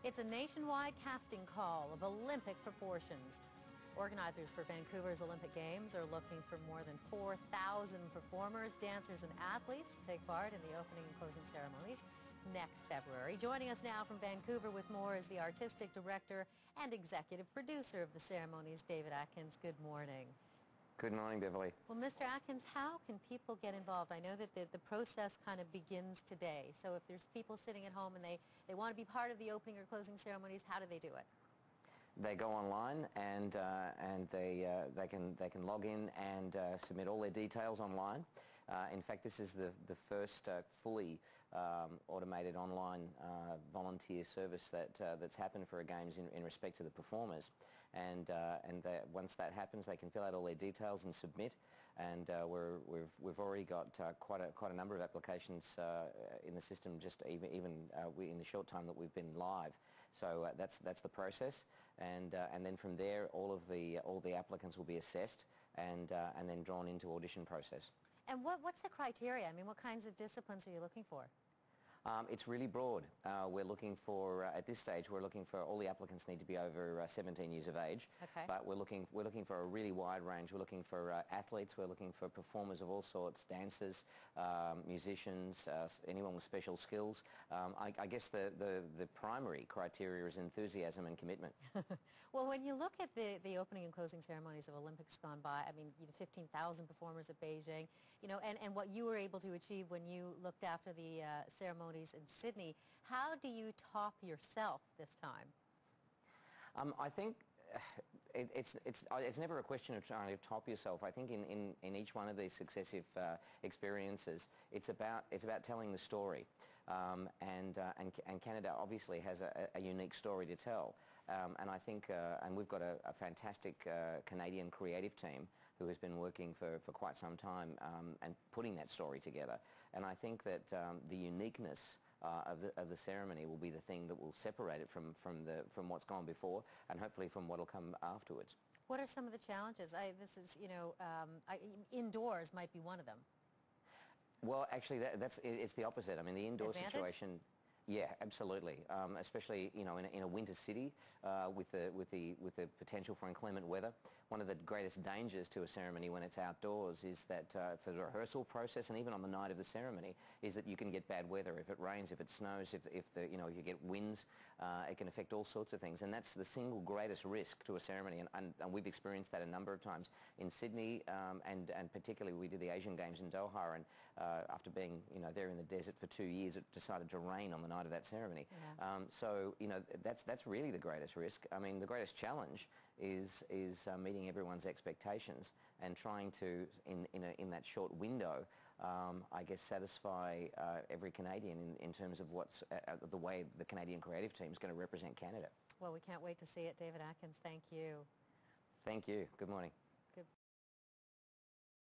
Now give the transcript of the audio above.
It's a nationwide casting call of Olympic proportions. Organizers for Vancouver's Olympic Games are looking for more than 4,000 performers, dancers, and athletes to take part in the opening and closing ceremonies next February. Joining us now from Vancouver with more is the artistic director and executive producer of the ceremonies, David Atkins. Good morning. Good morning, Beverly. Well, Mr. Atkins, how can people get involved? I know that the process kind of begins today. So if there's people sitting at home and they want to be part of the opening or closing ceremonies, how do they do it? They go online and they can log in and submit all their details online. In fact, this is the first fully automated online volunteer service that's happened for a Games in respect to the performers. And once that happens, they can fill out all their details and submit. And we've already got quite a number of applications in the system, just even in the short time that we've been live. So that's the process. And then from there, all the applicants will be assessed and then drawn into audition process. And what's the criteria? I mean, what kinds of disciplines are you looking for? It's really broad. We're looking for, at this stage, we're looking for all the applicants need to be over 17 years of age. Okay. But we're looking for a really wide range. We're looking for athletes. We're looking for performers of all sorts, dancers, musicians, anyone with special skills. I guess the primary criteria is enthusiasm and commitment. Well, when you look at the opening and closing ceremonies of Olympics gone by, I mean, 15,000 performers at Beijing, you know, and what you were able to achieve when you looked after the ceremonies in Sydney, how do you top yourself this time? I think it's never a question of trying to top yourself. I think in each one of these successive experiences, it's about telling the story, and Canada obviously has a unique story to tell, and I think and we've got a fantastic Canadian creative team who has been working for quite some time and putting that story together, and I think that the uniqueness of the ceremony will be the thing that will separate it from what's gone before, and hopefully from what will come afterwards. What are some of the challenges? This is, you know, indoors might be one of them. Well, actually, it's the opposite. I mean, the indoor situation. Yeah, absolutely. Especially, you know, in a winter city with the potential for inclement weather. One of the greatest dangers to a ceremony when it's outdoors is that for the rehearsal process and even on the night of the ceremony is that you can get bad weather. If it rains, if it snows, if you get winds, it can affect all sorts of things. And that's the single greatest risk to a ceremony. And we've experienced that a number of times in Sydney, and particularly we did the Asian Games in Doha, and after being there in the desert for 2 years, it decided to rain on the night of that ceremony. Yeah. So that's really the greatest risk. I mean, the greatest challenge is meeting everyone's expectations and trying to in that short window, I guess, satisfy every Canadian in terms of what's the way the Canadian creative team is going to represent Canada. Well, we can't wait to see it. David Atkins, thank you. Thank you. Good morning.